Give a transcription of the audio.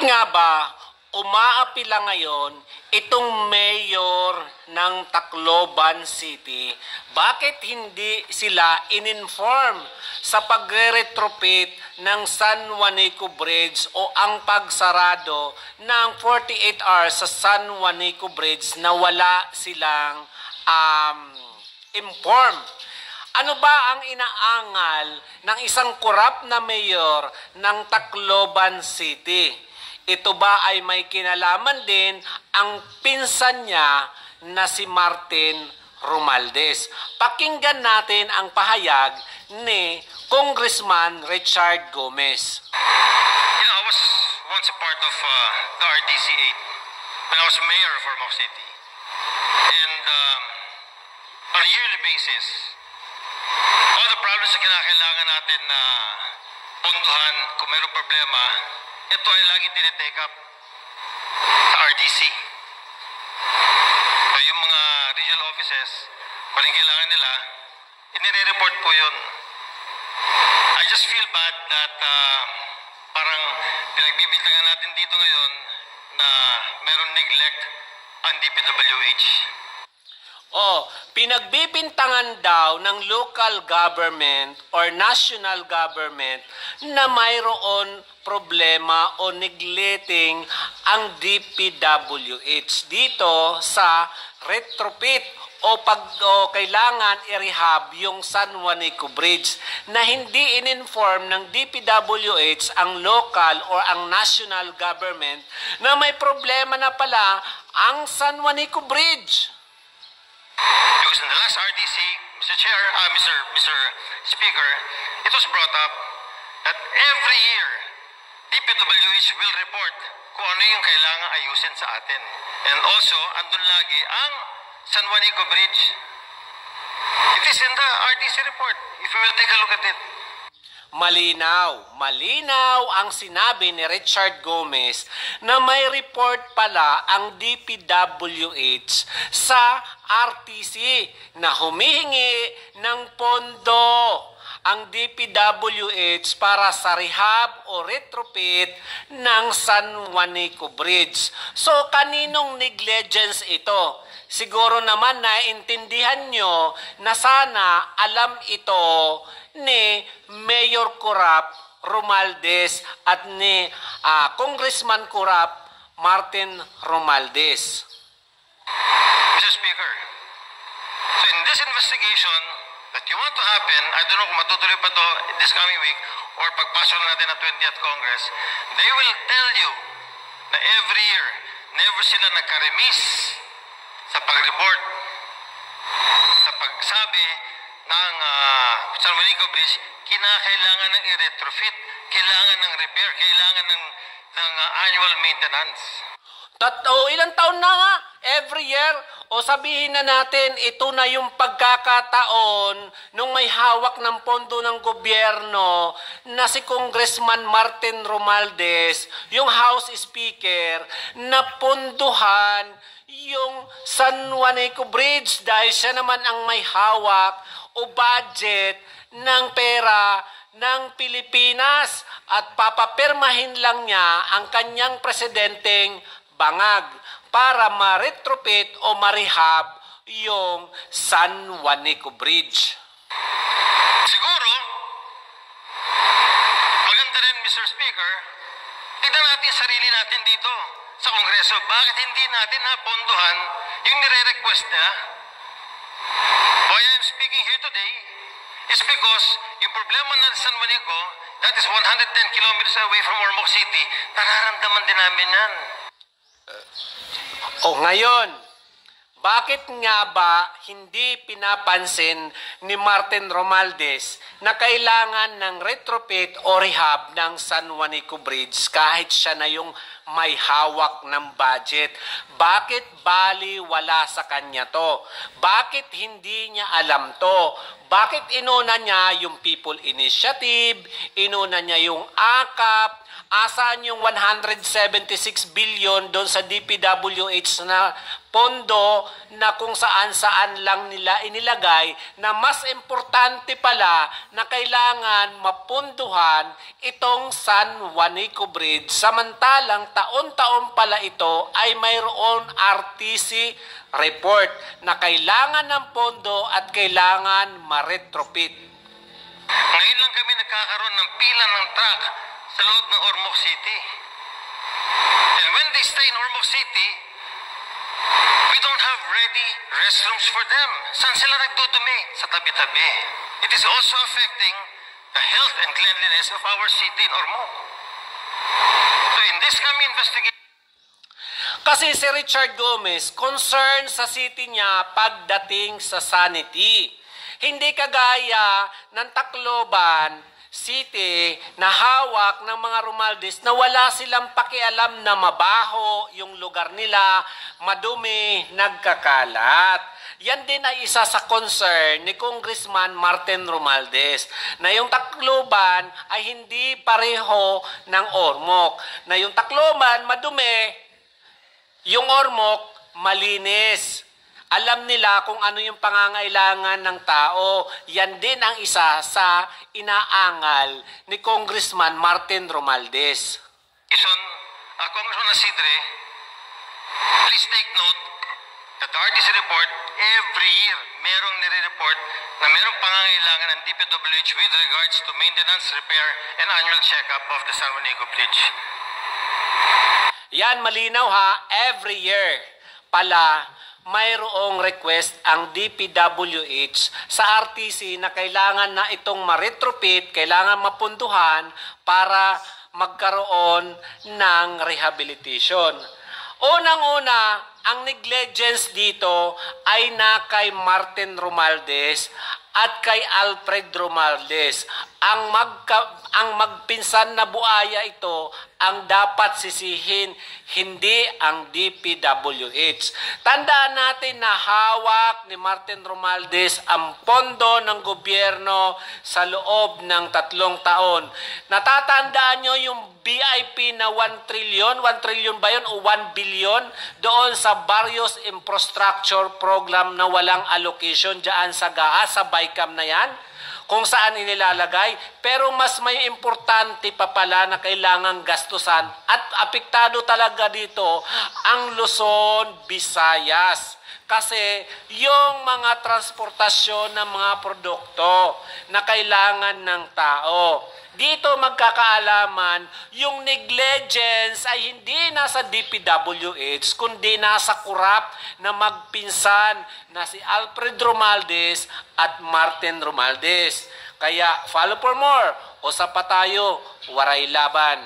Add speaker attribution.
Speaker 1: Nga ba, umaapila ngayon itong mayor ng Tacloban City. Bakit hindi sila in-inform sa pagre-retrofit ng San Juanico Bridge o ang pagsarado ng 48 hours sa San Juanico Bridge na wala silang inform? Ano ba ang inaangal ng isang korap na mayor ng Tacloban City? Ito ba ay may kinalaman din ang pinsan niya na si Martin Romualdez? Pakinggan natin ang pahayag ni Congressman Richard Gomez.
Speaker 2: You know, I was once a part of the RDC-8 when I was mayor of Ormoc City. And on a yearly basis, all the problems na kinakailangan natin na puntuhan kung mayroong problema, ito ay lagi tinitake up sa RDC. So yung mga regional offices, kung yung kailangan nila, inire-report po yun. I just feel bad that parang pinagbibintangan natin dito ngayon na meron neglect ang DPWH.
Speaker 1: Pinagbibintangan daw ng local government or national government na mayroon problema o neglecting ang DPWH dito sa retrofit o kailangan i-rehab yung San Juanico Bridge na hindi in-inform ng DPWH ang local or ang national government na may problema na pala ang San Juanico Bridge.
Speaker 2: Because in the last RDC, Mr. Chair, Mr. Speaker, it was brought up that every year, DPWH will report kung ano yung kailangan ayusin sa atin. And also, andun lagi ang San Juanico Bridge. It is in the RDC report, if you will take a look at it.
Speaker 1: Malinaw ang sinabi ni Richard Gomez na may report pala ang DPWH sa RTC na humihingi ng pondo ang DPWH para sa rehab o retrofit ng San Juanico Bridge. So, kaninong negligence ito? Siguro naman naintindihan nyo na sana alam ito ni Mayor Corap Romualdez at ni Congressman Corap Martin Romualdez.
Speaker 2: Mr. Speaker, so in this investigation that you want to happen, I don't know kung matutuloy pa to this coming week or pagpasok natin ng 20th Congress, they will tell you na every year, never sila nagka-remis sa pag-report, sa pagsabi ng San Juanico Bridge, kinakailangan ng i-retrofit, kailangan ng repair, kailangan ng annual maintenance.
Speaker 1: Ilang taon na nga, every year, o sabihin na natin, ito na yung pagkakataon nung may hawak ng pondo ng gobyerno na si Congressman Martin Romualdez, yung House Speaker, na ponduhan yung San Juanico Bridge dahil siya naman ang may hawak o budget ng pera ng Pilipinas at papapirmahin lang niya ang kanyang presidenteng bangag para ma-retrofit o ma-rehab yung San Juanico Bridge.
Speaker 2: Siguro, maganda rin, Mr. Speaker, tignan natin sarili natin dito sa Kongreso. Bakit hindi natin napondohan yung nire-request nila? Why I'm speaking here today is because yung problema ng San Juanico, that is 110 kilometers away from Ormoc City, nararamdaman din namin yan.
Speaker 1: Ngayon, bakit nga ba hindi pinapansin ni Martin Romualdez na kailangan ng retrofit o rehab ng San Juanico Bridge kahit siya na yung may hawak ng budget? Bakit baliwala sa kanya to? Bakit hindi niya alam to? Bakit inuna niya yung People Initiative, inuna niya yung AKAP, Asaan yung 176 billion doon sa DPWH na pondo na kung saan-saan lang nila inilagay, na mas importante pala na kailangan mapunduhan itong San Juanico Bridge, samantalang taon-taon pala ito ay mayroon RTC report na kailangan ng pondo at kailangan ma-retrofit.
Speaker 2: Ngayon lang kami nagkakaroon ng pila ng truck sa loob ng Ormoc City. And when they stay in Ormoc City, we don't have ready restrooms for them. Saan sila nagdudumi? Sa tabi-tabi. It is also affecting the health and cleanliness of our city in Ormoc. So in this coming investigation,
Speaker 1: kasi si Richard Gomez, concerned sa city niya pagdating sa sanity. Hindi kagaya ng Tacloban City na hawak ng mga Romualdez na wala silang pakialam na mabaho yung lugar nila, madumi, nagkakalat. Yan din ay isa sa concern ni Congressman Martin Romualdez, na yung Tacloban ay hindi pareho ng Ormoc. Na yung Tacloban madumi, yung Ormoc malinis. Alam nila kung ano yung pangangailangan ng tao. Yan din ang isa sa inaangal ni Congressman Martin Romualdez.
Speaker 2: Congressman Isidre, please take note that the RTC report, every year, merong nire-report na merong pangangailangan ng DPWH with regards to maintenance, repair, and annual check-up of the San Juanico Bridge.
Speaker 1: Yan, malinaw ha, every year pala mayroong request ang DPWH sa RTC na kailangan na itong ma-retrofit, kailangan mapunduhan para magkaroon ng rehabilitation. Unang-una, ang negligence dito ay na kay Martin Romualdez at kay Alfred Romualdez. Ang magpinsan na buaya ito ang dapat sisihin, hindi ang DPWH. Tandaan natin na hawak ni Martin Romualdez ang pondo ng gobyerno sa loob ng 3 taon. Natatandaan nyo yung BIP na 1 trillion? 1 trillion ba yun o 1 billion? Doon sa various infrastructure program na walang allocation dyan sa GAA, sa BICAM na yan, kung saan inilalagay. Pero mas may importante pa pala na kailangang gastusan at apektado talaga dito ang Luzon, Visayas. Kasi yung mga transportasyon ng mga produkto na kailangan ng tao, dito magkakaalaman yung negligence ay hindi nasa DPWH kundi nasa kurap na magpinsan na si Alfred Romualdez at Martin Romualdez. Kaya follow for more, usap pa tayo, waray laban.